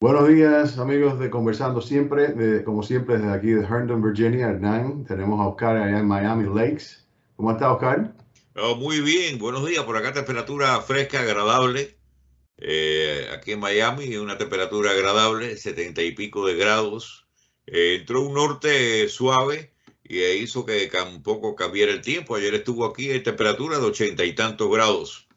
Buenos días, amigos de Conversando Siempre, como siempre desde aquí de Herndon, Virginia, Hernán. Tenemos a Oscar allá en Miami Lakes. ¿Cómo está, Oscar? Oh, muy bien, buenos días. Por acá temperatura fresca, agradable. Aquí en Miami, una temperatura agradable, 70 y pico de grados. Entró un norte suave y hizo que un poco cambiara el tiempo. Ayer estuvo aquí en temperatura de 80 y tantos grados.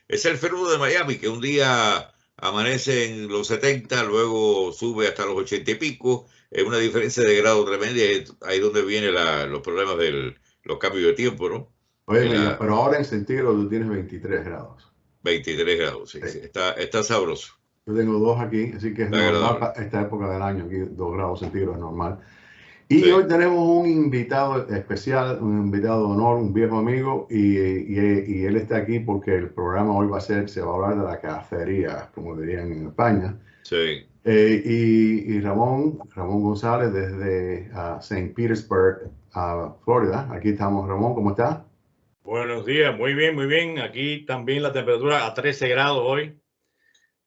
Es el fenómeno de Miami, que un día amanece en los 70, luego sube hasta los 80 y pico. Es una diferencia de grado tremenda y ahí donde vienen los problemas de los cambios de tiempo, ¿no? Oye, La pero ahora en centígrados tú tienes 23 grados. 23 grados, sí, Sí. sí, está sabroso, Yo tengo dos aquí, así que es está normal agradable. para esta época del año, aquí 2 grados centígrados es normal. Y hoy Sí, tenemos un invitado especial, un invitado de honor, un viejo amigo, y él está aquí porque el programa hoy se va a hablar de la cacería, como dirían en España. sí. Y Ramón González desde St. Petersburg, Florida. Aquí estamos, Ramón, ¿cómo está? Buenos días, muy bien, muy bien. Aquí también la temperatura a 13 grados hoy.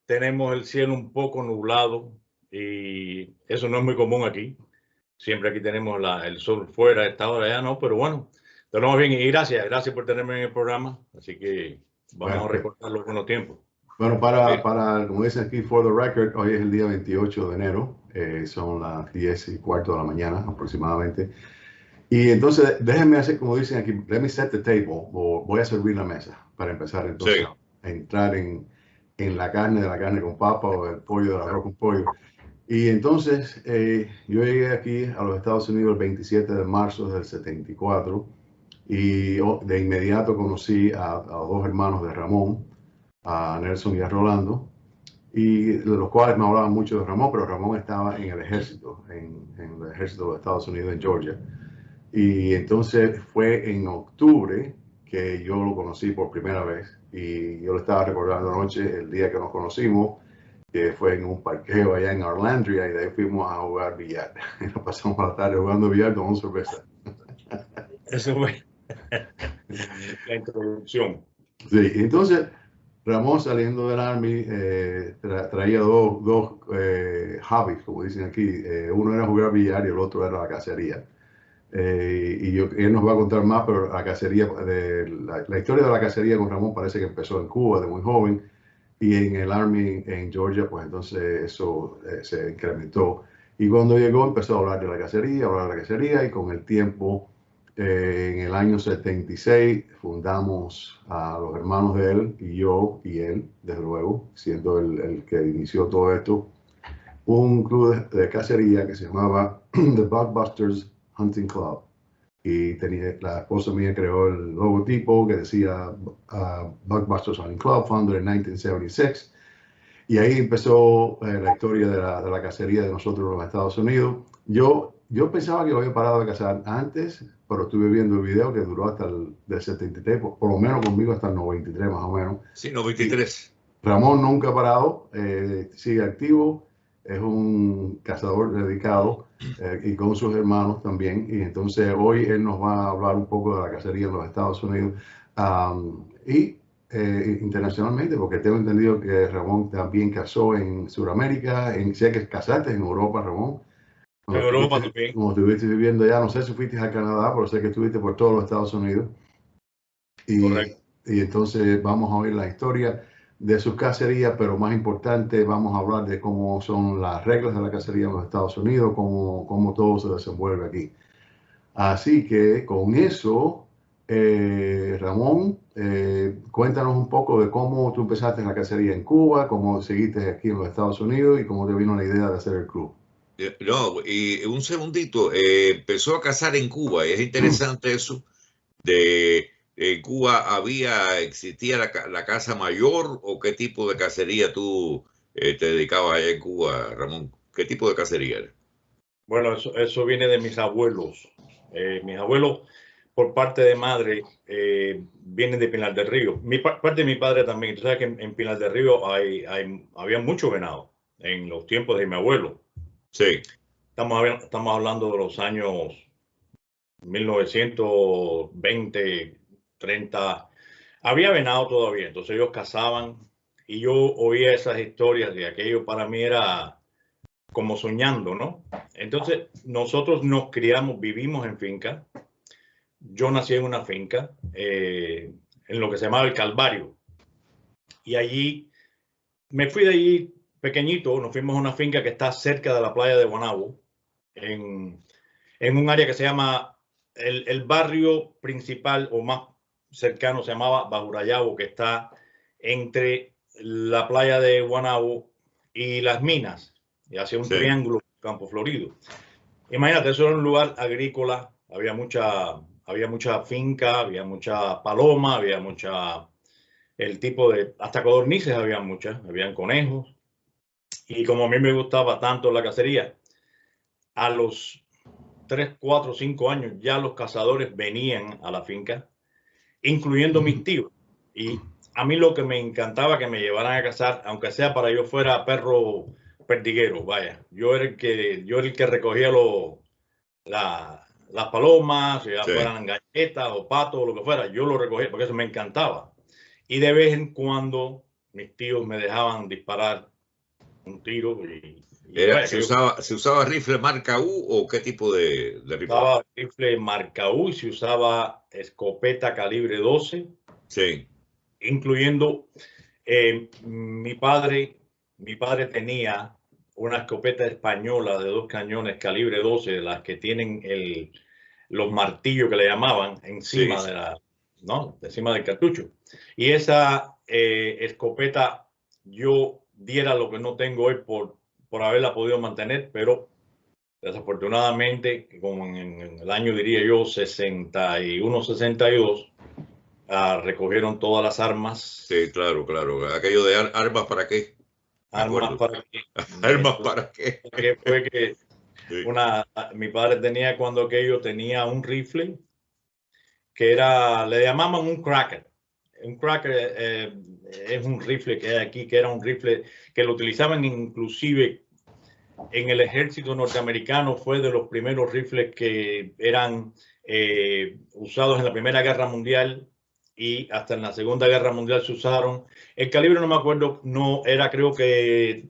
Tenemos el cielo un poco nublado y eso no es muy común aquí. Siempre aquí tenemos el sol fuera, a esta hora ya no, pero bueno, tenemos bien y gracias por tenerme en el programa. Así que vamos Bueno, a recordar los buenos tiempos. bueno, Sí, como dicen aquí, for the record, hoy es el día 28 de enero, son las 10:15 de la mañana aproximadamente. Y entonces, déjenme hacer, como dicen aquí, let me set the table, o voy a servir la mesa para empezar entonces Sí. a entrar en la carne de la carne con papa o el pollo del arroz con pollo. Y entonces yo llegué aquí a los Estados Unidos el 27 de marzo del 74 y de inmediato conocí a dos hermanos de Ramón, a Nelson y a Rolando, y de los cuales me hablaban mucho de Ramón, pero Ramón estaba en el ejército, en el ejército de los Estados Unidos en Georgia. Y entonces fue en octubre que yo lo conocí por primera vez y yo lo estaba recordando anoche, el día que nos conocimos, que fue en un parqueo allá en Arlandria y de ahí fuimos a jugar billar. Y nos pasamos la tarde jugando billar con un cerveza. eso fue la introducción. Sí, entonces Ramón saliendo del Army traía dos hobbies, como dicen aquí. Uno era jugar billar y el otro era la cacería. Él nos va a contar más, pero la cacería, la historia de la cacería con Ramón parece que empezó en Cuba de muy joven y en el Army en Georgia, pues entonces eso se incrementó. Y cuando llegó empezó a hablar de la cacería, y con el tiempo, en el año 76, fundamos a los hermanos de él y yo y él, desde luego, siendo el que inició todo esto, un club de cacería que se llamaba The Buckbusters Hunting Club. Y la esposa mía creó el logotipo que decía Buckbusters Hunting Club, founded in 1976. Y ahí empezó la historia de la cacería de nosotros en los Estados Unidos. Yo pensaba que había parado de cazar antes, pero estuve viendo el video que duró hasta el del 73, por lo menos conmigo hasta el 93 más o menos. Sí, Y 93. Ramón nunca ha parado, sigue activo, es un cazador dedicado y con sus hermanos también. Y entonces hoy él nos va a hablar un poco de la cacería en los Estados Unidos y internacionalmente, porque tengo entendido que Ramón también cazó en Sudamérica, sé que cazaste en Europa, Ramón. En Europa también. Cuando estuviste viviendo allá, no sé si fuiste a Canadá, pero sé que estuviste por todos los Estados Unidos. Y, Correcto. y entonces vamos a oír la historia de sus cacerías, pero más importante, vamos a hablar de cómo son las reglas de la cacería en los Estados Unidos, cómo todo se desenvuelve aquí. Así que con eso, Ramón, cuéntanos un poco de cómo tú empezaste la cacería en Cuba, cómo seguiste aquí en los Estados Unidos y cómo te vino la idea de hacer el club. No, y un segundito, empezó a cazar en Cuba y es interesante eso de en Cuba existía la caza mayor o qué tipo de cacería tú te dedicabas allá en Cuba, Ramón. ¿Qué tipo de cacería era? Bueno, eso viene de mis abuelos. Mis abuelos, por parte de madre, vienen de Pinar del Río. Parte de mi padre también. Tú sabes que en Pinar del Río había mucho venado en los tiempos de mi abuelo. Sí, Estamos hablando de los años 1920, 30. Había venado todavía, entonces ellos cazaban y yo oía esas historias y aquello para mí era como soñando, ¿no? Entonces, nosotros nos criamos, vivimos en finca. Yo nací en una finca, en lo que se llamaba el Calvario. Y allí, me fui de allí pequeñito, nos fuimos a una finca que está cerca de la playa de Guaynabo, en un área que se llama, el barrio principal o más cercano se llamaba Bajurayabo, que está entre la playa de Guaynabo y las minas, y hacía un triángulo Campo Florido. Imagínate, eso era un lugar agrícola, había mucha finca, había mucha paloma, había mucha, el tipo de, hasta codornices había muchas, habían conejos. Y como a mí me gustaba tanto la cacería, a los 3, 4, 5 años ya los cazadores venían a la finca, incluyendo mis tíos. Y a mí lo que me encantaba que me llevaran a cazar, aunque sea para yo fuera perro perdiguero, vaya. Yo era el que recogía las palomas, ya fueran galletas o patos o lo que fuera, yo lo recogía porque eso me encantaba. Y de vez en cuando mis tíos me dejaban disparar un tiro ¿Se usaba rifle marca U o qué tipo de rifle? Se usaba rifle marca U y se usaba escopeta calibre 12. Sí. Incluyendo mi padre tenía una escopeta española de 2 cañones calibre 12, las que tienen los martillos que le llamaban encima encima del cartucho. Y esa escopeta yo diera lo que no tengo hoy por haberla podido mantener, pero desafortunadamente, como en el año, diría yo, 61, 62, recogieron todas las armas. Sí, claro. Aquello de armas para qué. ¿Armas para qué? ¿Armas para qué? Fue que mi padre tenía, cuando aquello, tenía un rifle que le llamaban un cracker. Un cracker es un rifle que hay aquí, que era un rifle que lo utilizaban inclusive en el ejército norteamericano. Fue de los primeros rifles que eran usados en la Primera Guerra Mundial y hasta en la Segunda Guerra Mundial se usaron. El calibre no me acuerdo, no era, creo que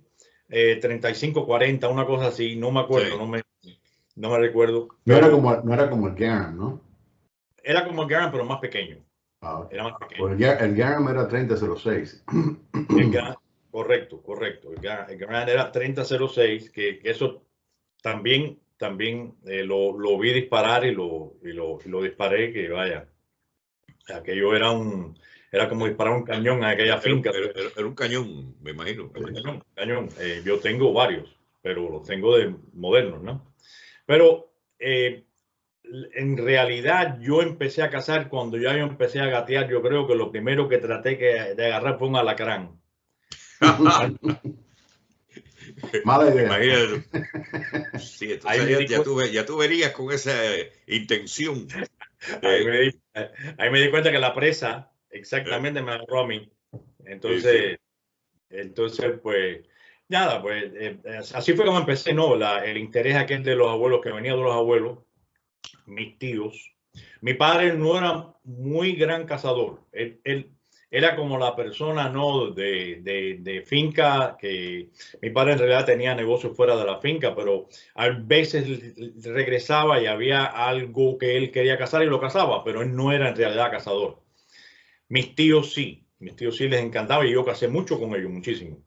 35-40, una cosa así, no me acuerdo, no me recuerdo. No era como el Garand, ¿no? Era como el Garand, pero más pequeño. Okay. Era más pequeño. El Garand era 30-06. Correcto. El Garand era 30-06, que eso también lo vi disparar y lo disparé, que vaya. Aquello era como disparar un cañón a aquella finca. Era un cañón, me imagino. Un cañón. Yo tengo varios, pero los tengo de modernos, ¿no? Pero en realidad yo empecé a cazar cuando ya yo empecé a gatear. Yo creo que lo primero que traté de agarrar fue un alacrán. Mala idea. Imagínate. Sí, entonces ya tú verías con esa intención. Ahí me di cuenta que la presa exactamente me agarró a mí. Entonces, pues, nada, pues así fue como empecé, ¿no? El interés aquel de los abuelos, que venía de los abuelos, mis tíos. Mi padre no era muy gran cazador. Él era como la persona, ¿no?, de finca, que mi padre en realidad tenía negocios fuera de la finca, pero a veces regresaba y había algo que él quería cazar y lo cazaba, pero él no era en realidad cazador. Mis tíos sí les encantaba y yo cacé mucho con ellos, muchísimo.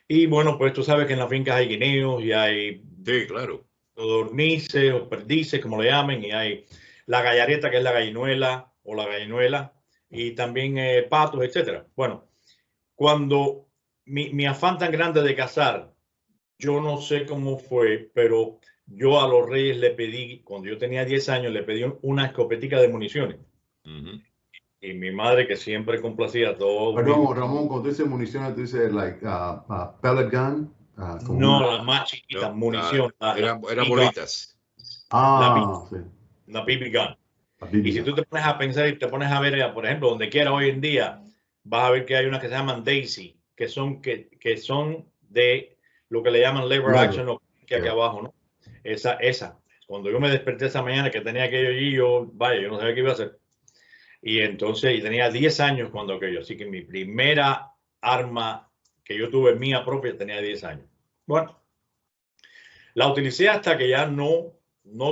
Y bueno, pues tú sabes que en las fincas hay guineos y hay codornices o perdices, como le llamen, y hay la gallareta, que es la gallinuela o la gallinuela, y también patos, etcétera. Bueno, cuando mi afán tan grande de cazar, yo no sé cómo fue, pero yo a los Reyes le pedí, cuando yo tenía 10 años, le pedí una escopetica de municiones. Y mi madre, que siempre complacía todo. Perdón, Ramón, cuando tú dices municiones, tú dices pellet gun. No, las más chiquitas, munición. Eran bolitas. La BB gun. Y si tú te pones a pensar y te pones a ver, por ejemplo, donde quiera hoy en día, vas a ver que hay unas que se llaman Daisy, que son de lo que le llaman lever action, que aquí abajo, ¿no? Esa. Cuando yo me desperté esa mañana que tenía aquello allí, yo no sabía qué iba a hacer. Y entonces, y tenía 10 años cuando aquello. Así que mi primera arma que yo tuve mía propia tenía 10 años. Bueno, La utilicé hasta que ya no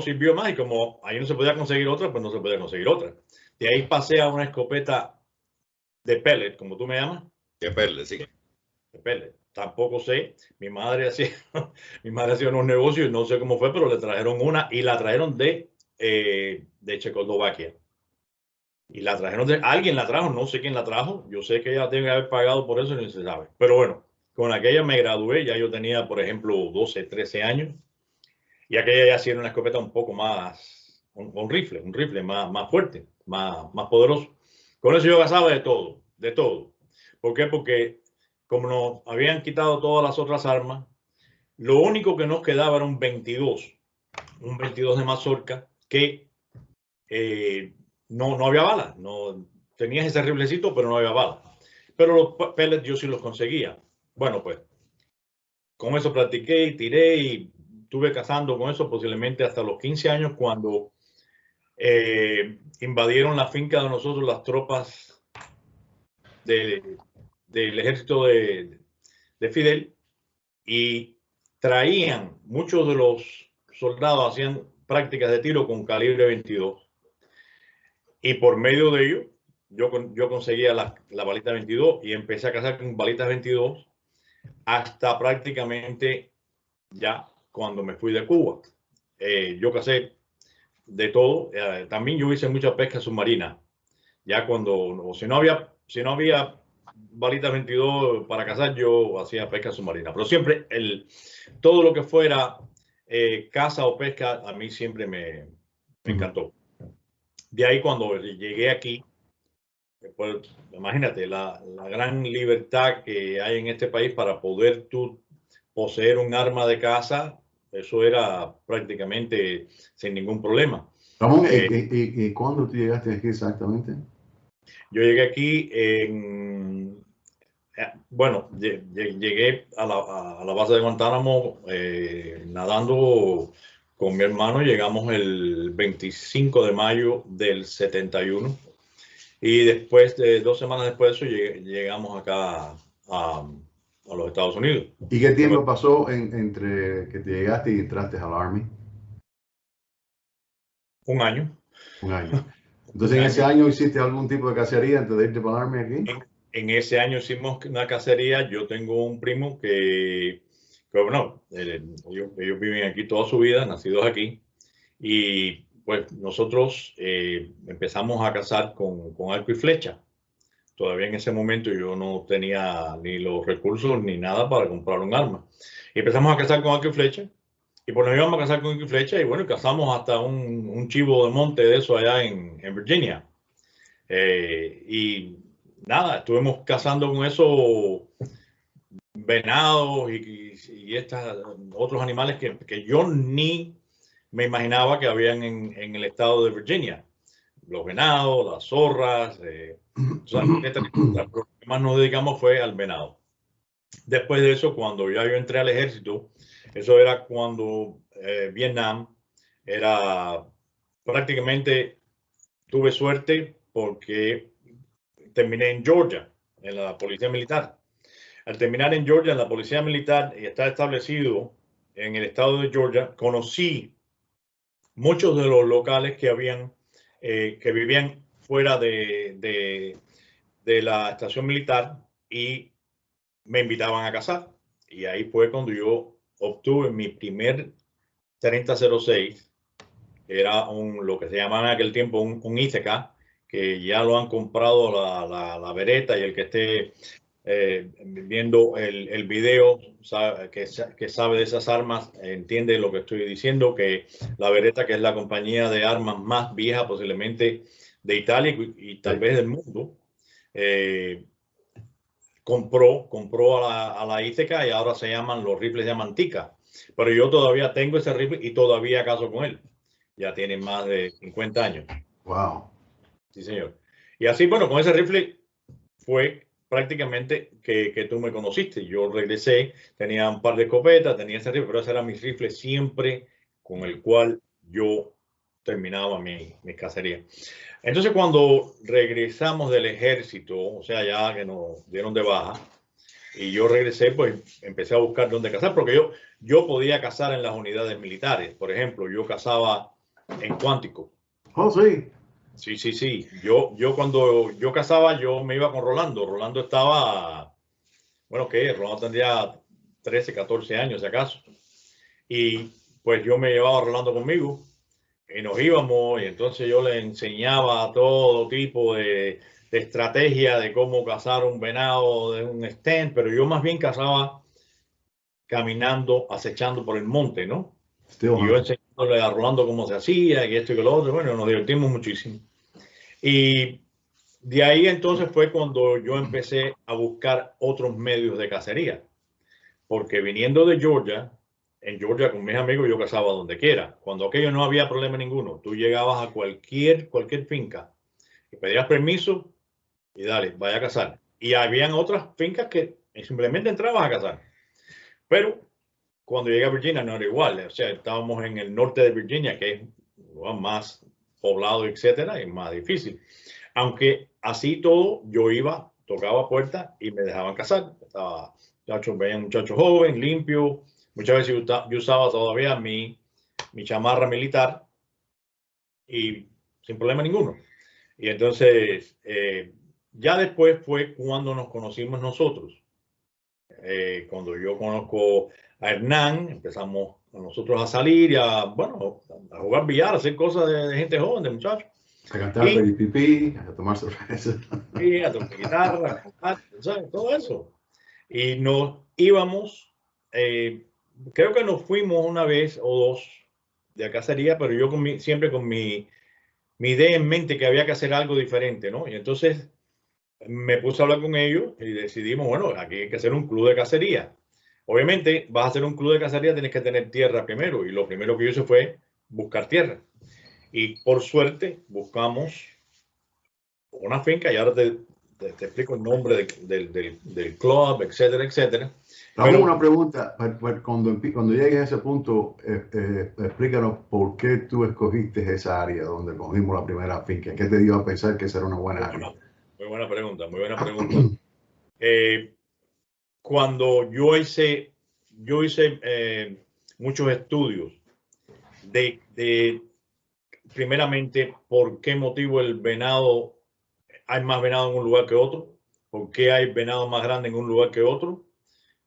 sirvió más y como ahí no se podía conseguir otra, pues no se podía conseguir otra. De ahí pasé a una escopeta de pellet, como tú me llamas. De pellet, sí. De pellet. Tampoco sé. Mi madre hacía unos negocios y no sé cómo fue, pero le trajeron una y la trajeron de Checoslovaquia. Y la trajeron alguien la trajo, no sé quién la trajo. Yo sé que ella tiene que haber pagado por eso, ni se sabe. Pero bueno, con aquella me gradué, ya yo tenía, por ejemplo, 12, 13 años. Y aquella ya sí era una escopeta un poco más, un rifle más fuerte, más poderoso. Con eso yo gastaba de todo, de todo. ¿Por qué? Porque como nos habían quitado todas las otras armas, lo único que nos quedaba era un 22 de mazorca que no había balas. No, tenías ese riflecito, pero no había balas. Pero los pellets yo sí los conseguía. Bueno, pues con eso practiqué y tiré y estuve cazando con eso posiblemente hasta los 15 años cuando invadieron la finca de nosotros las tropas del ejército de Fidel y traían, muchos de los soldados hacían prácticas de tiro con calibre 22 y por medio de ello yo conseguía la balita 22 y empecé a cazar con balitas 22 hasta prácticamente ya cuando me fui de Cuba. Yo casé de todo. También yo hice mucha pesca submarina. Ya cuando, si no había balitas 22 para cazar, yo hacía pesca submarina. Pero siempre todo lo que fuera caza o pesca, a mí siempre me encantó. De ahí cuando llegué aquí, pues, imagínate la gran libertad que hay en este país para poder tú poseer un arma de caza, eso era prácticamente sin ningún problema. Ramón, ¿y cuándo tú llegaste aquí exactamente? Yo llegué aquí bueno, llegué a la base de Guantánamo nadando con mi hermano, llegamos el 25 de mayo del 71 y después, 2 semanas después de eso, llegamos acá a los Estados Unidos. ¿Y qué tiempo pasó entre que te llegaste y entraste al Army? Un año. Un año. Entonces, ¿en ese año hiciste algún tipo de cacería antes de irte para el Army aquí? En ese año hicimos una cacería. Yo tengo un primo que bueno, ellos viven aquí toda su vida, nacidos aquí. Y pues nosotros empezamos a cazar con arco y flecha. Todavía en ese momento yo no tenía ni los recursos ni nada para comprar un arma. Y empezamos a cazar con arco y flecha. Y pues nos íbamos a cazar con arco y flecha y bueno, cazamos hasta un chivo de monte de eso allá en Virginia. Y nada, estuvimos cazando con eso venados y otros animales que yo ni me imaginaba que habían en el estado de Virginia. Los venados, las zorras, lo que más nos dedicamos fue al venado. Después de eso, cuando ya yo entré al ejército, eso era cuando Vietnam era prácticamente, tuve suerte porque terminé en Georgia, en la policía militar. Al terminar en Georgia, en la policía militar y estar establecido en el estado de Georgia, conocí muchos de los locales que vivían fuera de la estación militar y me invitaban a cazar. Y ahí fue cuando yo obtuve mi primer 3006, que era lo que se llamaba en aquel tiempo un Ithaca, que ya lo han comprado la Beretta, y el que esté viendo el video que sabe de esas armas entiende lo que estoy diciendo, que la Beretta, que es la compañía de armas más vieja posiblemente de Italia y tal vez del mundo, compró a la Ithaca y ahora los rifles se llaman Tikka. Pero yo todavía tengo ese rifle y todavía cazo con él. Ya tiene más de 50 años. Wow. Sí, señor. Y así, bueno, con ese rifle fue prácticamente que tú me conociste. Yo regresé, tenía un par de escopetas, tenía ese rifle, pero ese era mi rifle siempre con el cual yo terminaba mi cacería. Entonces, cuando regresamos del ejército, o sea, ya que nos dieron de baja, Y yo regresé, pues empecé a buscar dónde cazar, porque yo podía cazar en las unidades militares. Por ejemplo, yo cazaba en Cuántico. Oh, sí. Sí, sí, sí. Yo cuando yo cazaba, yo me iba con Rolando. Rolando estaba, bueno, ¿qué? Rolando tendría 13, 14 años, si acaso. Y pues yo me llevaba a Rolando conmigo y nos íbamos y entonces yo le enseñaba todo tipo de estrategia de cómo cazar un venado de un stand, pero yo más bien cazaba caminando, acechando por el monte, ¿no? Still Y yo enseñándole a Rolando cómo se hacía y esto y que lo otro. Bueno, nos divertimos muchísimo. Y de ahí entonces fue cuando yo empecé a buscar otros medios de cacería. Porque viniendo de Georgia, en Georgia con mis amigos yo cazaba donde quiera. Cuando aquello no había problema ninguno. Tú llegabas a cualquier finca y pedías permiso y dale, vaya a cazar. Y habían otras fincas que simplemente entrabas a cazar. Pero cuando llegué a Virginia no era igual. O sea, estábamos en el norte de Virginia, que es más poblado, etcétera, y más difícil. Aunque así todo, yo iba, tocaba puertas y me dejaban cazar. Estaba, veía un muchacho joven, limpio. Muchas veces yo usaba todavía mi chamarra militar y sin problema ninguno. Y entonces, ya después fue cuando nos conocimos nosotros. Cuando yo conozco a Hernán, empezamos nosotros a salir y a, bueno, a jugar billar, a hacer cosas de gente joven, de muchachos. A cantar pipí, a tomar cerveza. Sí, a tocar guitarra, a cantar, ¿sabes? Todo eso. Y nos íbamos, creo que nos fuimos una vez o dos de cacería, pero yo siempre con mi idea en mente que había que hacer algo diferente, ¿no? Y entonces me puse a hablar con ellos y decidimos, bueno, aquí hay que hacer un club de cacería. Obviamente, vas a hacer un club de cacería, tienes que tener tierra primero. Y lo primero que yo hice fue buscar tierra. Y por suerte, buscamos una finca y ahora te explico el nombre del club, etcétera, etcétera. Raúl, una pregunta, cuando llegues a ese punto, explícanos por qué tú escogiste esa área donde cogimos la primera finca. ¿Qué te dio a pensar que esa era una buena área? Muy buena pregunta, muy buena pregunta. Cuando yo hice muchos estudios de primeramente por qué motivo el venado, hay más venado en un lugar que otro, por qué hay venado más grande en un lugar que otro,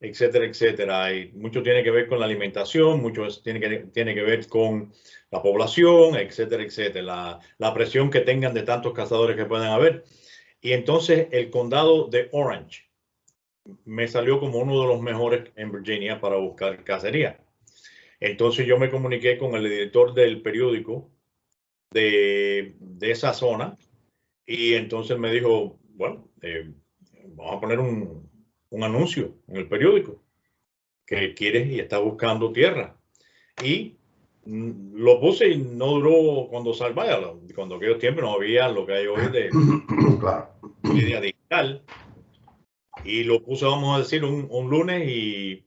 etcétera, etcétera. Y mucho tiene que ver con la alimentación, mucho tiene que ver con la población, etcétera, etcétera. La presión que tengan de tantos cazadores que puedan haber. Y entonces el condado de Orange me salió como uno de los mejores en Virginia para buscar cacería. Entonces yo me comuniqué con el editor del periódico de esa zona y entonces me dijo, bueno, vamos a poner un anuncio en el periódico que quieres y está buscando tierra. Y lo puse y no duró cuando salvaya, cuando aquellos tiempos no había lo que hay hoy de claro. media digital. Y lo puse, vamos a decir, un lunes y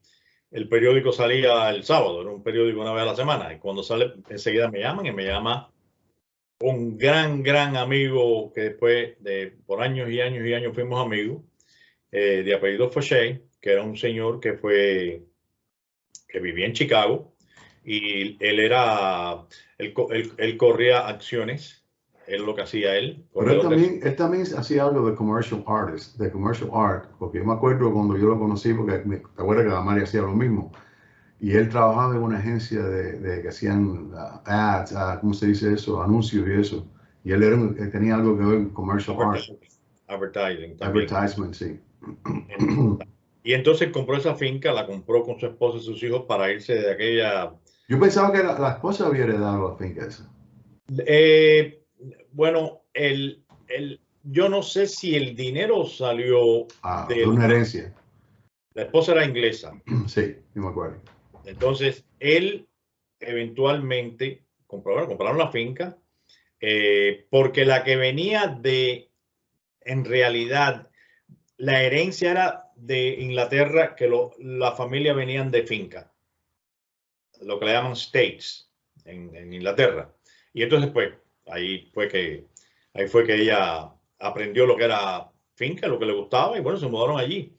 el periódico salía el sábado, era un periódico una vez a la semana. Y cuando sale, enseguida me llaman y me llama un gran amigo que después de por años y años y años fuimos amigos, de apellido Fauché, que era un señor que vivía en Chicago y él corría acciones, es lo que hacía él. Pero él también hacía algo de commercial artist, de commercial art, porque yo me acuerdo cuando yo lo conocí, porque te acuerdas que la Mari hacía lo mismo, y él trabajaba en una agencia de que hacían ads, ¿cómo se dice eso? Anuncios y eso, y él tenía algo que ver con commercial art. Advertising también. Advertisement, sí. Y entonces compró esa finca, la compró con su esposa y sus hijos para irse de aquella... Yo pensaba que la esposa había heredado la finca esa. Bueno, yo no sé si el dinero salió de una herencia. La esposa era inglesa. Sí, yo me acuerdo. Entonces, él eventualmente compraron la finca, porque la que venía en realidad, la herencia era de Inglaterra, que la familia venían de finca, lo que le llaman states en Inglaterra. Y entonces, pues, ahí fue que ella aprendió lo que era finca, lo que le gustaba, y bueno, se mudaron allí.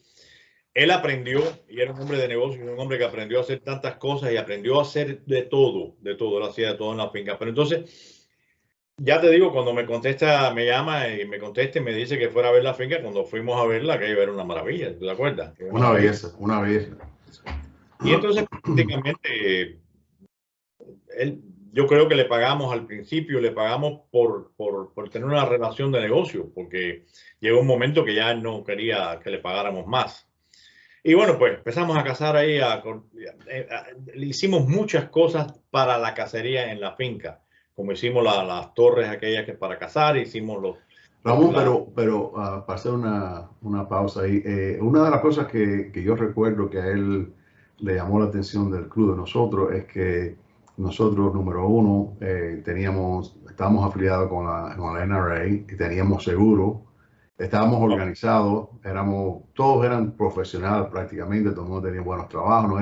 él aprendió, y era un hombre de negocios, un hombre que aprendió a hacer tantas cosas y aprendió a hacer de todo, él hacía de todo en la finca. Pero entonces, ya te digo, cuando me contesta, me llama y me contesta y me dice que fuera a ver la finca, cuando fuimos a verla, que era una maravilla, ¿te acuerdas? Una belleza, una belleza. Y entonces, prácticamente, yo creo que le pagamos al principio, le pagamos por tener una relación de negocio, porque llegó un momento que ya no quería que le pagáramos más. Y bueno, pues empezamos a cazar ahí, le hicimos muchas cosas para la cacería en la finca, como hicimos las torres aquellas que para cazar, hicimos Ramón, pero para hacer una pausa ahí, una de las cosas que yo recuerdo que a él le llamó la atención del club de nosotros es que nosotros, número uno, estábamos afiliados con la NRA y teníamos seguro, estábamos organizados, todos eran profesionales prácticamente, todo el mundo tenía buenos trabajos, no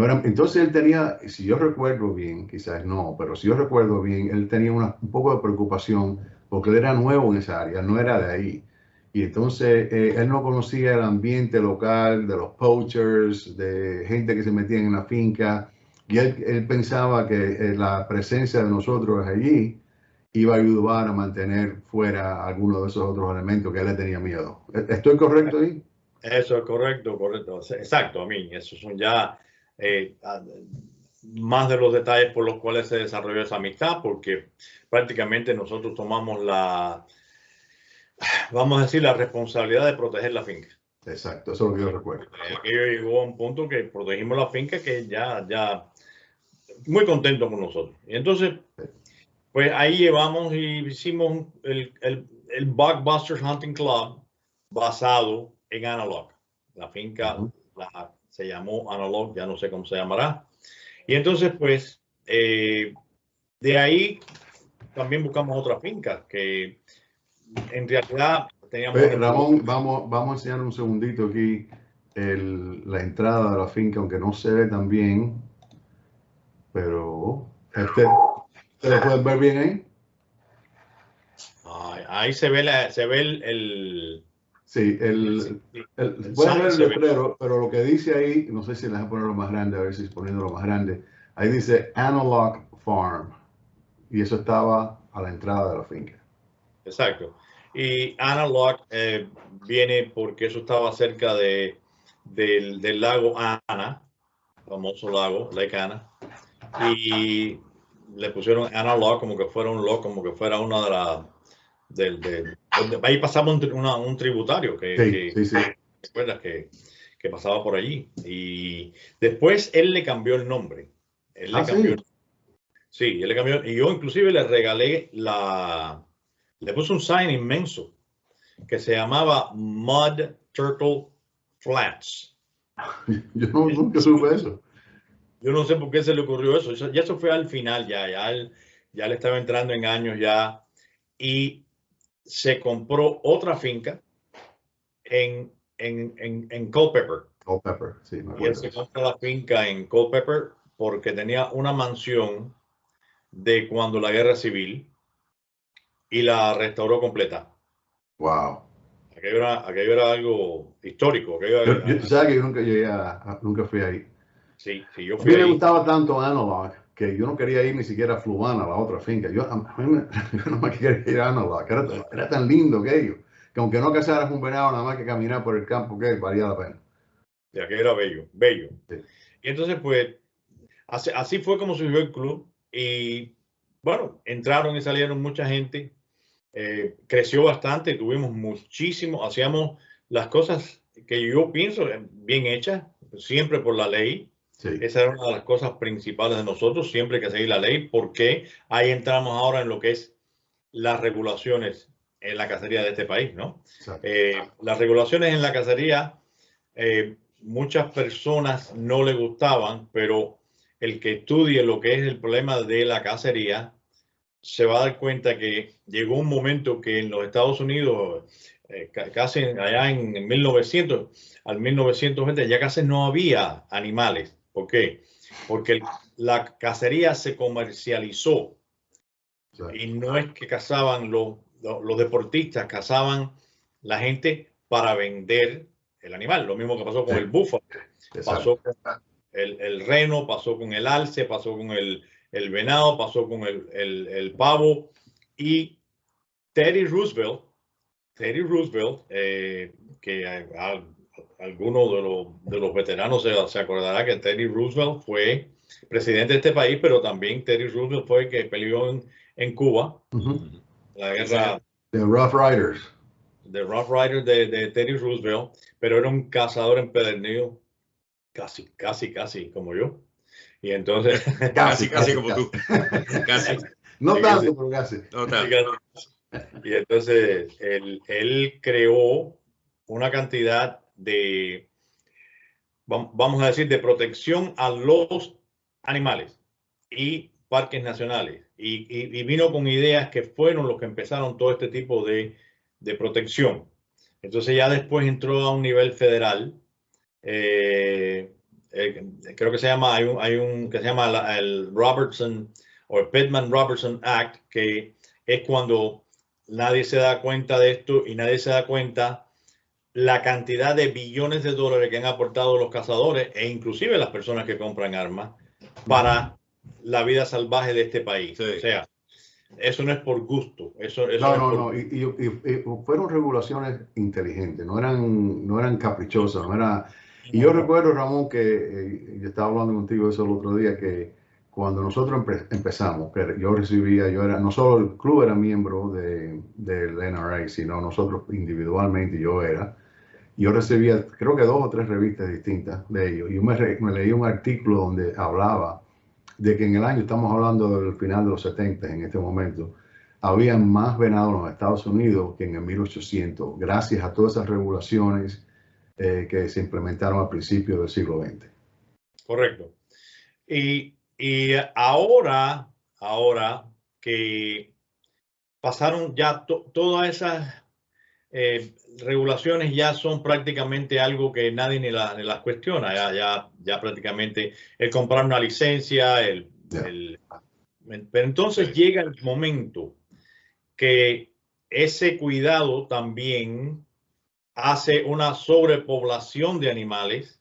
eran, entonces él tenía, si yo recuerdo bien, quizás no, pero si yo recuerdo bien, él tenía un poco de preocupación porque él era nuevo en esa área, no era de ahí. Y entonces él no conocía el ambiente local de los poachers, de gente que se metía en la finca. Y él pensaba que la presencia de nosotros allí iba a ayudar a mantener fuera algunos de esos otros elementos que él le tenía miedo. ¿Estoy correcto ahí? Eso es correcto, correcto. Exacto, a mí. Esos son ya más de los detalles por los cuales se desarrolló esa amistad, porque prácticamente nosotros tomamos vamos a decir, la responsabilidad de proteger la finca. Exacto, eso es lo que yo recuerdo. Aquello llegó a un punto que protegimos la finca que ya muy contento con nosotros. Y entonces, pues ahí llevamos y hicimos el Buckbusters Hunting Club basado en Analog. La finca se llamó Analog, ya no sé cómo se llamará. Y entonces, pues, de ahí también buscamos otra finca que en realidad teníamos... Ramón, vamos a enseñar un segundito aquí la entrada de la finca, aunque no se ve tan bien, pero ¿ustedes lo pueden ver bien ahí? Ahí se ve el sí, pueden ver el letrero, pero lo que dice ahí, no sé si les voy a ponerlo más grande, a ver si poniéndolo más grande, ahí dice Analog Farm, y eso estaba a la entrada de la finca. Exacto. Y Analog viene porque eso estaba cerca del lago Ana, famoso lago, Lake Ana, y le pusieron Analog como que fuera un log, como que fuera una de las... ahí pasamos un tributario Sí. ¿Recuerdas que pasaba por allí? Y después él le cambió el nombre. Él le cambió. Sí, él le cambió. Y yo inclusive le regalé le puse un sign inmenso que se llamaba Mud Turtle Flats. Yo nunca supe eso. Yo no sé por qué se le ocurrió eso. Ya eso fue al final, ya le estaba entrando en años ya. Y se compró otra finca en Culpeper. Culpeper, sí, me acuerdo. Y él se compró la finca en Culpeper porque tenía una mansión de cuando la guerra civil y la restauró completa. Wow. Aquello era algo histórico. Tú sabes que yo nunca fui ahí. Sí, yo fui a mí me ahí. gustaba tanto Analog que yo no quería ir ni siquiera a Fluana, a la otra finca. Yo no me quería ir a Analog. Era tan lindo aquello, que aunque no cazaras un venado, nada más que caminar por el campo, que valía la pena. Y aquello era bello, bello. Sí. Y entonces, pues, así fue como surgió el club. Y bueno, entraron y salieron mucha gente. Creció bastante, tuvimos muchísimo, hacíamos las cosas que yo pienso bien hechas, siempre por la ley. Sí. Esa era una de las cosas principales de nosotros, siempre hay que seguir la ley, porque ahí entramos ahora en lo que es las regulaciones en la cacería de este país, ¿no? Las regulaciones en la cacería, muchas personas no le gustaban, pero el que estudie lo que es el problema de la cacería se va a dar cuenta que llegó un momento que en los Estados Unidos, casi allá en 1900, al 1920, ya casi no había animales. ¿Por qué? Porque la cacería se comercializó. Y no es que cazaban los deportistas, cazaban la gente para vender el animal. Lo mismo que pasó con Sí. el búfalo, Exacto. pasó con el reno, pasó con el alce, pasó con el venado, pasó con el pavo. Y Teddy Roosevelt, que algunos de los veteranos se acordará que Teddy Roosevelt fue presidente de este país, pero también Teddy Roosevelt fue el que peleó en Cuba, la guerra The Rough Riders. de Rough Riders de Teddy Roosevelt, pero era un cazador empedernido, casi como yo. Y entonces, casi como tú. Casi. No tanto, pero casi. No tanto. Y entonces él creó una cantidad de, vamos a decir, de protección a los animales y parques nacionales. Y vino con ideas que fueron los que empezaron todo este tipo de protección. Entonces ya después entró a un nivel federal. Creo que se llama, hay un que se llama el Robertson o Pittman-Robertson Act, que es cuando nadie se da cuenta de esto y nadie se da cuenta la cantidad de billones de dólares que han aportado los cazadores e inclusive las personas que compran armas para la vida salvaje de este país. Sí. O sea, eso no es por gusto. Eso No. Y fueron regulaciones inteligentes, no eran caprichosas, no era. Y yo recuerdo, Ramón, que yo estaba hablando contigo eso el otro día, que cuando nosotros empezamos, que no solo el club era miembro del NRA, sino nosotros individualmente, yo recibía creo que 2 o 3 revistas distintas de ellos. Y yo me leí un artículo donde hablaba de que en el año, estamos hablando del final de los 70 en este momento, había más venado en los Estados Unidos que en el 1800, gracias a todas esas regulaciones que se implementaron al principio del siglo XX. Correcto. Y ahora que pasaron ya todas esas regulaciones, ya son prácticamente algo que nadie ni las cuestiona. Ya prácticamente el comprar una licencia, pero entonces llega el momento que ese cuidado también hace una sobrepoblación de animales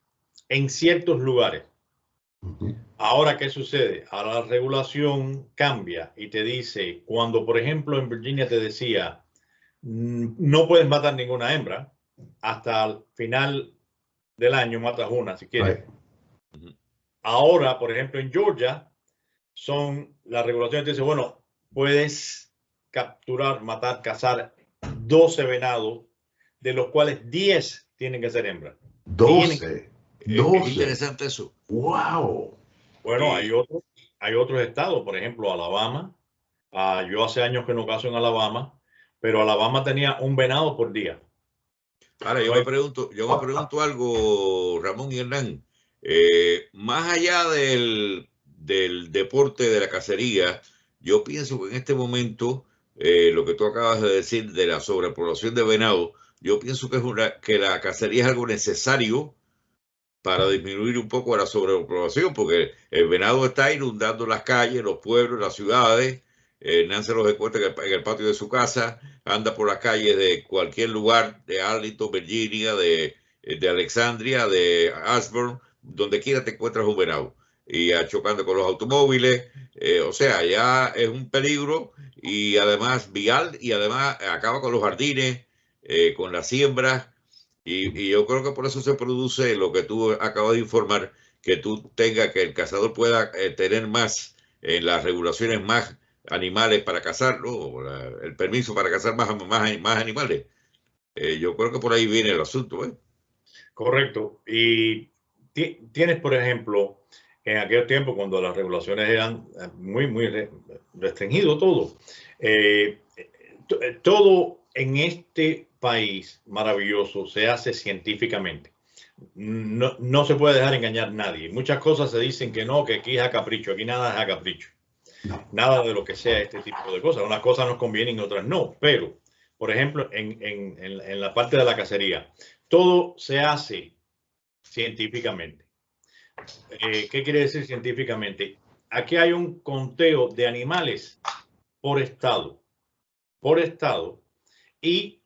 en ciertos lugares. Ahora, ¿qué sucede? Ahora la regulación cambia y te dice, cuando por ejemplo en Virginia te decía, no puedes matar ninguna hembra, hasta el final del año matas una si quieres. Ahora, por ejemplo, en Georgia, las regulaciones te dicen, bueno, puedes capturar, matar, cazar 12 venados, de los cuales 10 tienen que ser hembras. 12. Es interesante eso. ¡Wow! Bueno, hay otros estados, por ejemplo, Alabama. Yo hace años que no cazo en Alabama, pero Alabama tenía un venado por día. Ahora, yo me pregunto algo, Ramón y Hernán. Más allá del deporte de la cacería, yo pienso que en este momento, lo que tú acabas de decir de la sobrepoblación de venado, yo pienso que la cacería es algo necesario para disminuir un poco la sobrepoblación, porque el venado está inundando las calles, los pueblos, las ciudades. Nancy los encuentra en el patio de su casa, anda por las calles de cualquier lugar, de Arlington, Virginia, de Alexandria, de Ashburn, donde quiera te encuentras un venado. Y chocando con los automóviles, o sea, ya es un peligro y además vial, y además acaba con los jardines, con las siembras. Y yo creo que por eso se produce lo que tú acabas de informar, que tú tengas, que el cazador pueda tener más, en las regulaciones, más animales para cazar, ¿no? El permiso para cazar más animales. Yo creo que por ahí viene el asunto, ¿eh? Correcto. Y tienes, por ejemplo, en aquel tiempo cuando las regulaciones eran muy restringido todo. Todo en este país maravilloso se hace científicamente. No se puede dejar engañar a nadie. Muchas cosas se dicen que no, que aquí es a capricho. Aquí nada es a capricho. No. Nada de lo que sea este tipo de cosas. Unas cosas nos convienen y otras no. Pero, por ejemplo, en la parte de la cacería, todo se hace científicamente. ¿Qué quiere decir científicamente? Aquí hay un conteo de animales por estado. Y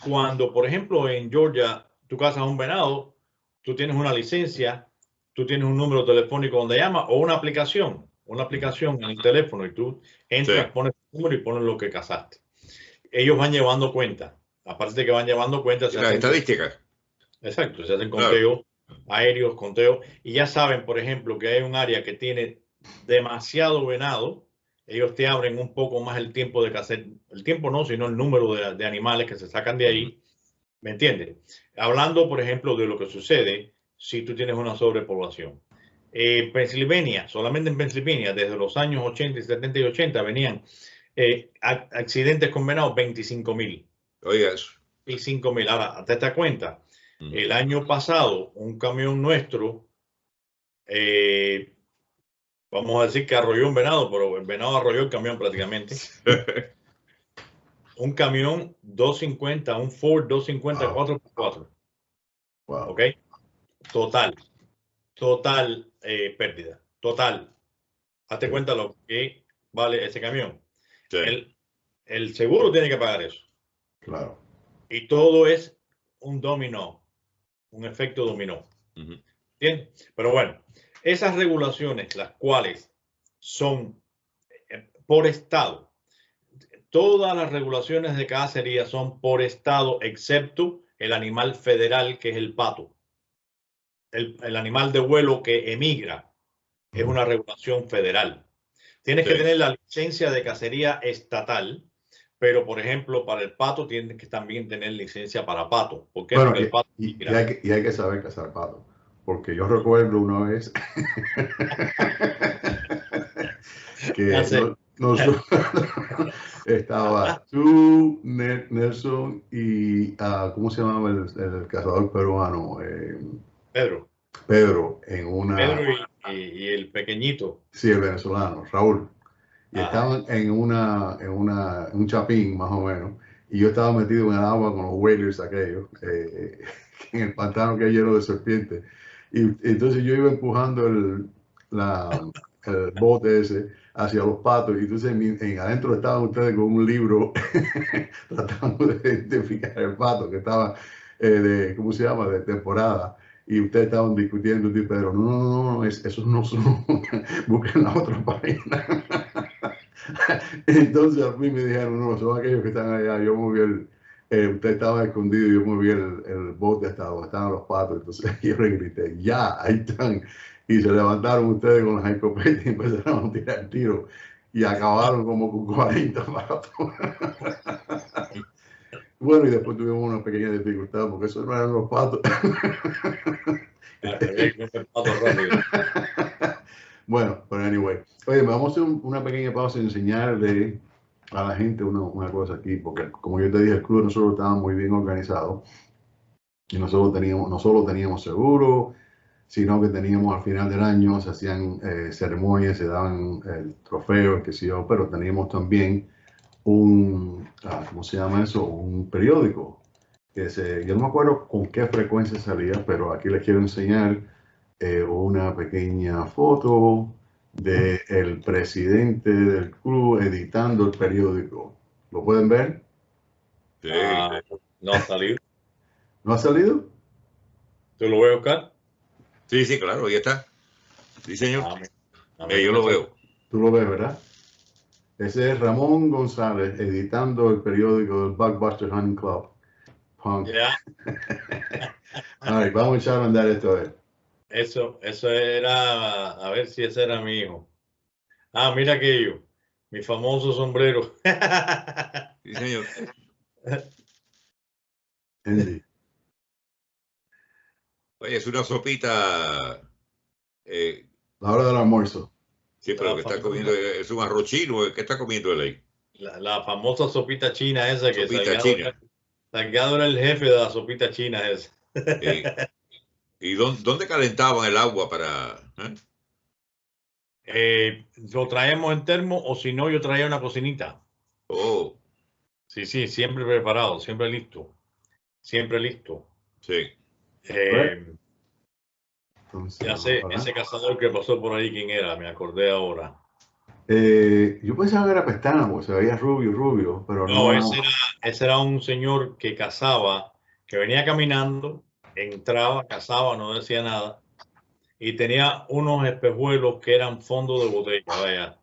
cuando, por ejemplo, en Georgia tú cazas un venado, tú tienes una licencia, tú tienes un número telefónico donde llamas o una aplicación en el teléfono y tú entras, pones tu número y pones lo que cazaste. Ellos van llevando cuenta. Aparte de que van llevando cuenta, las estadísticas. Exacto, se hacen conteos aéreos, conteos, y ya saben, por ejemplo, que hay un área que tiene demasiado venado. Ellos te abren un poco más el tiempo de cazar. El tiempo no, sino el número de animales que se sacan de ahí. ¿Me entiendes? Hablando, por ejemplo, de lo que sucede si tú tienes una sobrepoblación. Pennsylvania, solamente en Pennsylvania, desde los años 80, 70 y 80 venían accidentes con venados 25,000. Oiga eso. 25,000. Ahora, te das cuenta, el año pasado un camión nuestro, vamos a decir que arrolló un venado, pero el venado arrolló el camión prácticamente. Un camión 250, un Ford 250 4x4. Wow. ¿Ok? Total pérdida. Total. Hazte cuenta lo que vale ese camión. Sí. El seguro tiene que pagar eso. Claro. Y todo es un dominó, un efecto dominó. ¿Entiendes? Pero bueno, esas regulaciones, las cuales son por estado, todas las regulaciones de cacería son por estado, excepto el animal federal, que es el pato. El animal de vuelo que emigra es una regulación federal. Tienes que tener la licencia de cacería estatal, pero por ejemplo, para el pato tienes que también tener licencia para pato. ¿Por qué? Bueno, porque el pato y hay que saber cazar pato. Porque yo recuerdo una vez que estaba tú, Nelson y ¿cómo se llamaba el cazador peruano? Pedro en una... Pedro y el pequeñito. Sí, el venezolano, Raúl. Y estaban en un chapín, más o menos. Y yo estaba metido en el agua con los whalers aquellos, en el pantano que es lleno de serpientes. Y entonces yo iba empujando el bote ese hacia los patos. Y entonces adentro estaban ustedes con un libro tratando de identificar el pato que estaba ¿cómo se llama? De temporada. Y ustedes estaban discutiendo, y Pedro, no, esos no son, busquen la otra página. Entonces a mí me dijeron, no, son aquellos que están allá. Yo moví usted estaba escondido, yo moví el bote hasta donde estaban los patos. Entonces yo le grité, ya, ahí están. Y se levantaron ustedes con las escopetas y empezaron a tirar tiros. Y acabaron como con 40 patos. Bueno, y después tuvimos una pequeña dificultad porque esos no eran los patos. Bueno, pero anyway. Oye, vamos a hacer una pequeña pausa y enseñarle a la gente una cosa aquí, porque como yo te dije, el club nosotros estaba muy bien organizado y no solo teníamos seguro, sino que teníamos al final del año, se hacían ceremonias, se daban el trofeo, qué sé yo, pero teníamos también ¿cómo se llama eso? Un periódico. Yo no me acuerdo con qué frecuencia salía, pero aquí les quiero enseñar una pequeña foto del presidente del club editando el periódico. ¿Lo pueden ver? Sí. No ha salido. ¿No ha salido? ¿Tú lo ves, Oscar? Sí, claro, ahí está. Sí, señor. Yo lo veo. Tú lo ves, ¿verdad? Ese es Ramón González editando el periódico del Buckbuster Hunting Club. Yeah. Right, vamos a echar a andar esto a ver. Eso era, a ver si ese era mi hijo. Mira aquello, mi famoso sombrero. Sí, señor. Andy. Oye, es una sopita. La hora del almuerzo. Sí, pero que está comiendo, es un arroz chino. ¿Qué está comiendo él ahí? La famosa sopita china esa que Salgado era el jefe de la sopita china esa. ¿Y dónde calentaban el agua para...? Lo traemos en termo o si no, yo traía una cocinita. Oh. Sí, siempre preparado, siempre listo. Siempre listo. Sí. Ya sé, ese cazador que pasó por ahí, ¿quién era? Me acordé ahora. Yo pensaba que era Pestana, porque se veía rubio, pero no. Ese era un señor que cazaba, que venía caminando entraba, cazaba, no decía nada, y tenía unos espejuelos que eran fondo de botella, vaya.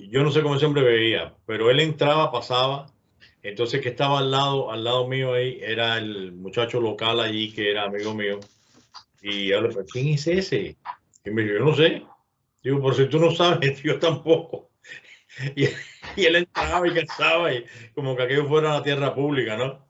Yo no sé cómo ese hombre veía, pero él entraba, pasaba. Entonces, que estaba al lado mío ahí, era el muchacho local allí, que era amigo mío. Y yo le pregunté, ¿quién es ese? Y me dijo, yo no sé. Digo, por si tú no sabes, yo tampoco. Y, y él entraba y cazaba, y como que aquello fuera una tierra pública, ¿no?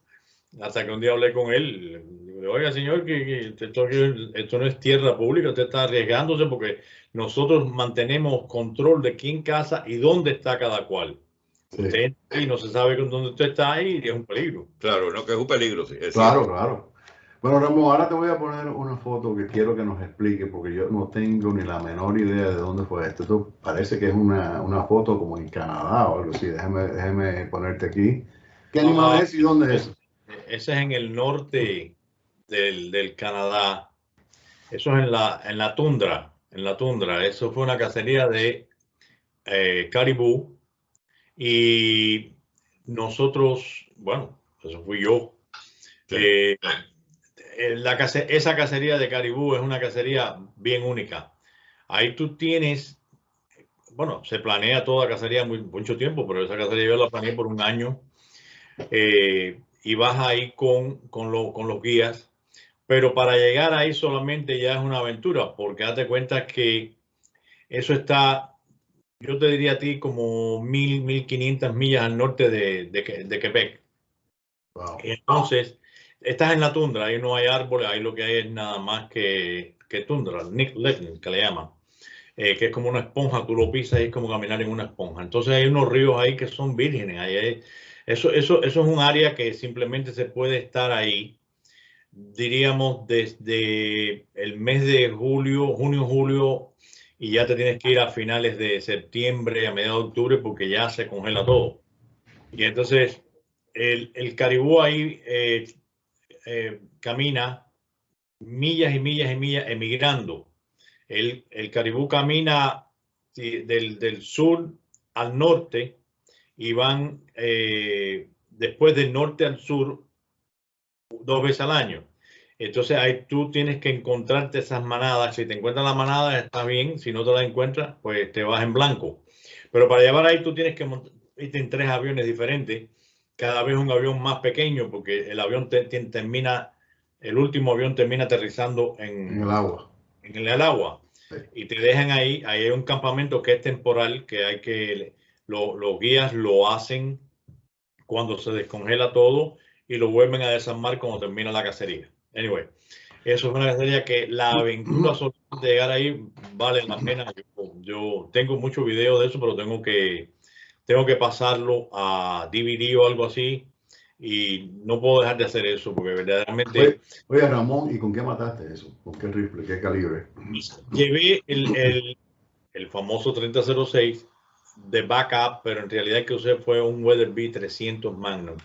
Hasta que un día hablé con él. Digo, oiga, señor, que esto no es tierra pública, usted está arriesgándose porque nosotros mantenemos control de quién caza y dónde está cada cual. Sí. Usted entra y no se sabe dónde usted está y es un peligro. Claro, no, que es un peligro, sí, es Claro, cierto. claro. Bueno, Ramón, ahora te voy a poner una foto que quiero que nos explique, porque yo no tengo ni la menor idea de dónde fue esto. Esto parece que es una foto como en Canadá o algo así. Déjame ponerte aquí. ¿Qué animal es y dónde es? Ese es en el norte del Canadá. Eso es en la tundra. En la tundra. Eso fue una cacería de caribú. Y nosotros, bueno, eso fui yo. Sí. Esa cacería de caribú es una cacería bien única. Ahí tú tienes, bueno, se planea toda cacería mucho tiempo, pero esa cacería yo la planeé por un año. Y vas ahí con los guías. Pero para llegar ahí solamente ya es una aventura, porque date cuenta que eso está, yo te diría a ti, como 1.500 millas al norte de Quebec. Wow. Entonces, estás en la tundra, ahí no hay árboles, ahí lo que hay es nada más que tundra, Nick Legend, que le llaman, que es como una esponja, tú lo pisas y es como caminar en una esponja. Entonces hay unos ríos ahí que son vírgenes, eso es un área que simplemente se puede estar ahí, diríamos, desde el mes de junio, julio, y ya te tienes que ir a finales de septiembre, a mediados de octubre, porque ya se congela todo. Y entonces el caribú ahí camina millas y millas y millas emigrando. El caribú camina del sur al norte y van después del norte al sur 2 veces al año. Entonces ahí tú tienes que encontrarte esas manadas. Si te encuentras la manada está bien, si no te la encuentras, pues te vas en blanco. Pero para llevar ahí tú tienes que irte en 3 aviones diferentes, cada vez un avión más pequeño, porque el avión el último avión termina aterrizando En el agua. en el agua. Sí. Y te dejan ahí hay un campamento que es temporal, que hay que, los guías lo hacen cuando se descongela todo y lo vuelven a desarmar cuando termina la cacería. Anyway, eso es una cacería que la aventura solamente de llegar ahí vale la pena. Yo tengo muchos videos de eso, pero tengo que pasarlo a DVD o algo así y no puedo dejar de hacer eso porque verdaderamente... Oye, Ramón, ¿y con qué mataste eso? ¿Con qué rifle? ¿Qué calibre? Llevé el famoso 3006 de backup, pero en realidad el que usé fue un Weatherby 300 Magnum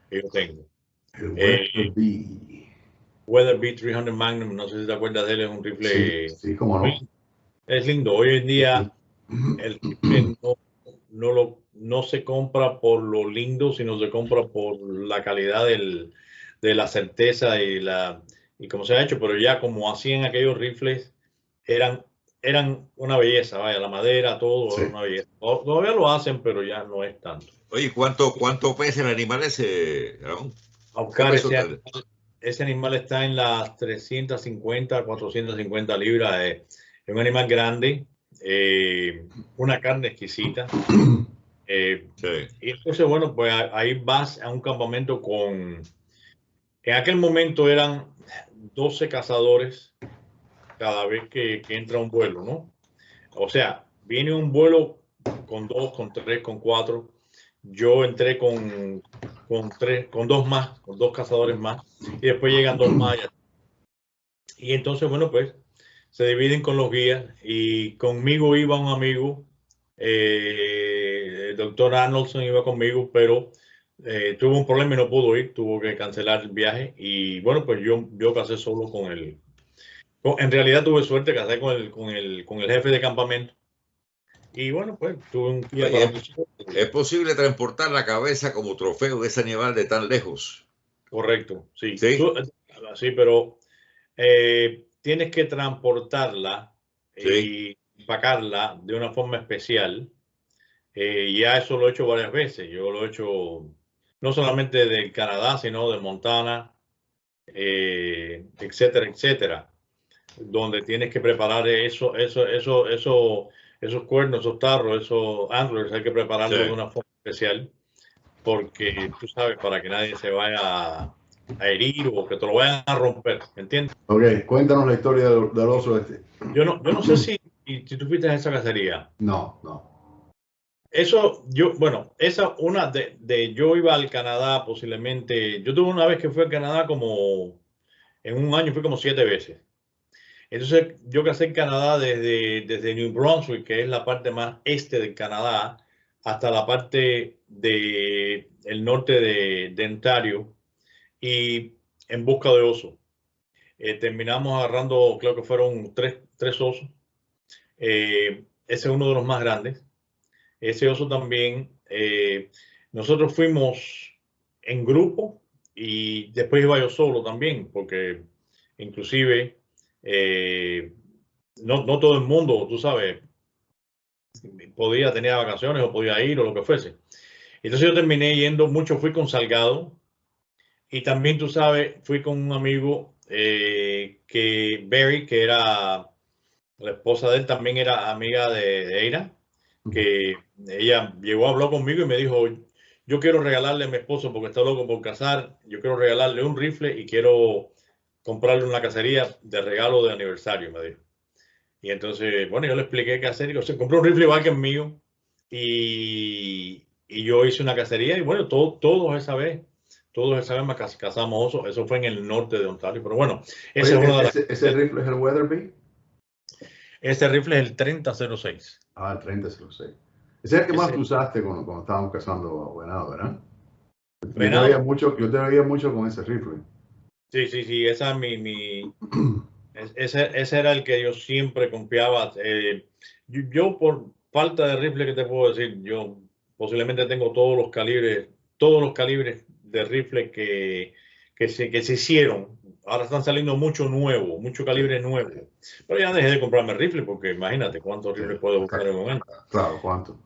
que yo tengo. El Weatherby. Weatherby 300 Magnum, no sé si te acuerdas de él, es un rifle. Sí, sí, cómo no. Es lindo. Hoy en día el rifle no se compra por lo lindo, sino se compra por la calidad de la certeza y cómo se ha hecho. Pero ya como hacían aquellos rifles, eran una belleza, vaya, la madera, todo era una belleza. Todavía lo hacen, pero ya no es tanto. Oye, ¿cuánto pesa el animal ese, Ramón? Oscar, ese animal está en las 350, 450 libras. Es un animal grande, una carne exquisita. Sí. Y entonces, bueno, pues ahí vas a un campamento en aquel momento eran 12 cazadores cada vez que entra un vuelo, ¿no? O sea, viene un vuelo con 2, con 3, con 4. Yo entré con 3, con 2 más, con 2 cazadores más, y después llegan 2 más. Y entonces, bueno, pues se dividen con los guías y conmigo iba un amigo, el doctor Arnoldson iba conmigo, pero tuvo un problema y no pudo ir, tuvo que cancelar el viaje y bueno, pues yo casé solo con él. En realidad tuve suerte, casé con el jefe de campamento y bueno, pues tuve un guía Oye, para mucho. ¿es posible transportar la cabeza como trofeo de ese animal de tan lejos? Correcto, sí. Sí. Sí, pero tienes que transportarla Sí. y empacarla de una forma especial. Ya eso lo he hecho varias veces. Yo lo he hecho no solamente de Canadá, sino de Montana, etcétera, etcétera, donde tienes que preparar esos cuernos, esos tarros, esos antlers, hay que Sí. prepararlos de una forma especial, porque tú sabes, para que nadie se vaya a herir o que te lo vayan a romper, ¿entiendes? Ok, cuéntanos la historia del oso este. Yo no sé si tú fuiste a esa cacería. No, no. Eso, bueno, esa una yo iba al Canadá posiblemente, yo tuve una vez que fui al Canadá como, en un año fui como 7 veces. Entonces, yo casé en Canadá desde New Brunswick, que es la parte más este del Canadá, hasta la parte el norte de Ontario, y en busca de osos. Terminamos agarrando, creo que fueron tres osos. Ese es uno de los más grandes. Ese oso también, nosotros fuimos en grupo y después iba yo solo también, porque inclusive no todo el mundo, tú sabes, tenía vacaciones o podía ir o lo que fuese. Entonces yo terminé yendo mucho, fui con Salgado y también, tú sabes, fui con un amigo Barry, que era la esposa de él, también era amiga de Eira, que ella llegó, habló conmigo y me dijo, yo quiero regalarle a mi esposo porque está loco por cazar, yo quiero regalarle un rifle y quiero comprarle una cacería de regalo de aniversario, me dijo. Y entonces, bueno, yo le expliqué qué hacer. Y se compró un rifle igual que el mío y yo hice una cacería y bueno, todos esa vez cazamos osos. Eso fue en el norte de Ontario. Pero bueno, esa Oye, es una de las... ese rifle es el Weatherby. Este rifle es el 3006. Ah, el 3006. Ese es el que más Ese usaste cuando estábamos cazando venado, ¿verdad? venado. Yo te veía mucho con ese rifle. Sí, esa es ese era el que yo siempre confiaba. Yo por falta de rifle, ¿qué te puedo decir? Yo posiblemente tengo todos los calibres de rifle que se hicieron. Ahora están saliendo mucho Sí, calibre nuevo. Pero ya dejé de comprarme rifle porque imagínate cuántos sí. rifles puedo buscar en un momento. Claro, ¿cuánto?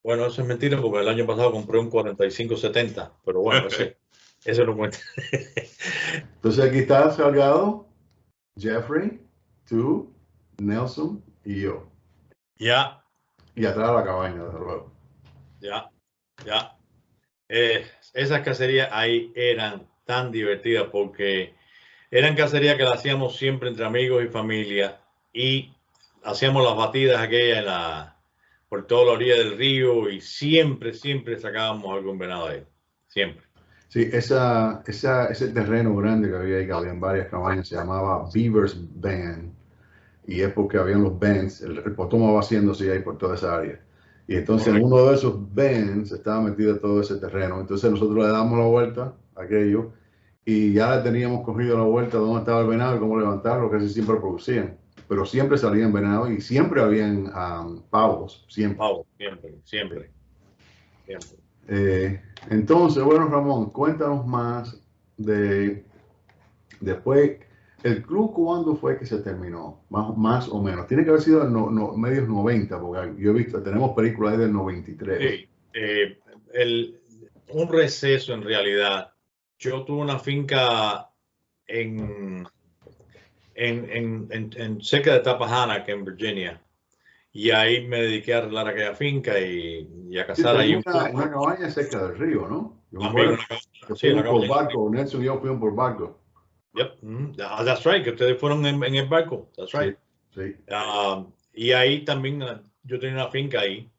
Bueno, eso es mentira porque el año pasado compré un 45-70, pero bueno, ese no cuenta. Entonces aquí está Salgado, Jeffrey, tú, Nelson y yo. Ya, Y atrás de la cabaña, desde luego. ya. Esas cacerías ahí eran tan divertidas porque eran cacerías que las hacíamos siempre entre amigos y familia y hacíamos las batidas aquellas por toda la orilla del río y siempre sacábamos algún venado ahí. Siempre. Sí, ese terreno grande que había ahí, que había en varias cabañas, se llamaba Beaver's Bend. Y es porque habían los bends, el Potomac va haciéndose ahí por toda esa área. Y entonces en Correcto. uno de esos bends estaba metido todo ese terreno. Entonces nosotros le damos la vuelta a aquello y ya le teníamos cogido la vuelta de dónde estaba el venado y cómo levantarlo, que casi siempre producían. Pero siempre salían venados y siempre habían pavos, siempre. Pavo, siempre. Entonces, bueno, Ramón, cuéntanos más de después. ¿El club cuándo fue que se terminó? Más o menos. Tiene que haber sido en medios 90, porque yo he visto, tenemos películas ahí del 93. Sí, un receso en realidad. Yo tuve una finca en cerca de Tappahannock, en Virginia. Y ahí me dediqué a arreglar aquella finca y a Sí, cazar ahí tenemos un poco. una cabaña cerca del río, ¿no? Yo me También acuerdo una que cabaña, sí, una fuimos por cabaña. barco, Nelson y yo fuimos por barco. Yep. That's right, que ustedes fueron en el barco. That's Sí, right. sí. Y ahí también yo tenía una finca ahí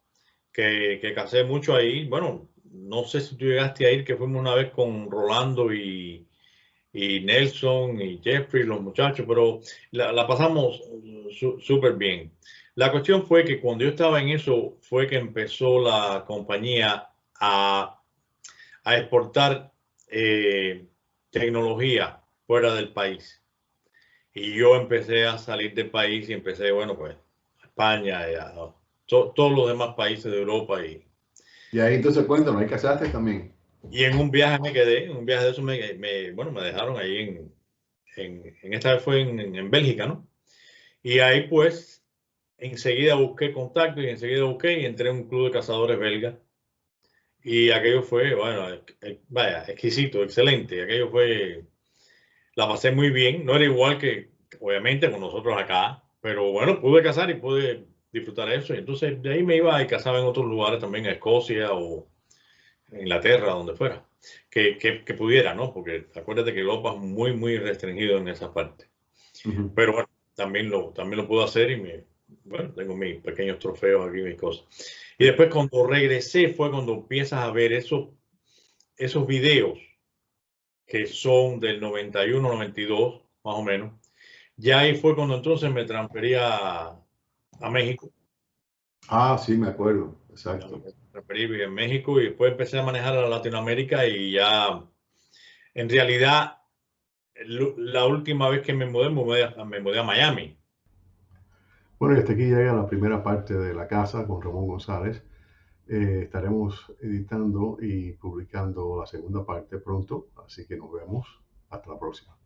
que casé mucho ahí. Bueno, no sé si tú llegaste a ir, que fuimos una vez con Rolando y Nelson y Jeffrey, los muchachos, pero la pasamos súper bien. La cuestión fue que cuando yo estaba en eso fue que empezó la compañía a exportar tecnología fuera del país. Y yo empecé a salir del país y empecé, bueno, pues, a España y todos los demás países de Europa. Y ahí entonces cuéntanos, ahí casaste también. Y en un viaje me quedé, en un viaje de eso bueno, me dejaron ahí esta vez fue en Bélgica, ¿no? Y ahí pues enseguida busqué contacto y enseguida busqué y entré en un club de cazadores belga. Y aquello fue, bueno, vaya, exquisito, excelente. Aquello fue, la pasé muy bien. No era igual que, obviamente, con nosotros acá, pero bueno, pude cazar y pude disfrutar eso. Y entonces de ahí me iba y cazaba en otros lugares también, en Escocia o Inglaterra, donde fuera, que pudiera, ¿no? Porque acuérdate que Europa es muy, muy restringido en esa parte. Pero bueno, también lo puedo hacer y bueno, tengo mis pequeños trofeos aquí, mis cosas. Y después cuando regresé fue cuando empiezas a ver esos videos que son del 91, 92, más o menos. Ya ahí fue cuando entonces me transferí a México. Ah, sí, me acuerdo, exacto. Me transferí en México y después empecé a manejar a Latinoamérica y ya, en realidad, la última vez que me mudé a Miami. Bueno, y hasta aquí llega la primera parte de La Casa con Ramón González. Estaremos editando y publicando la segunda parte pronto, así que nos vemos. Hasta la próxima.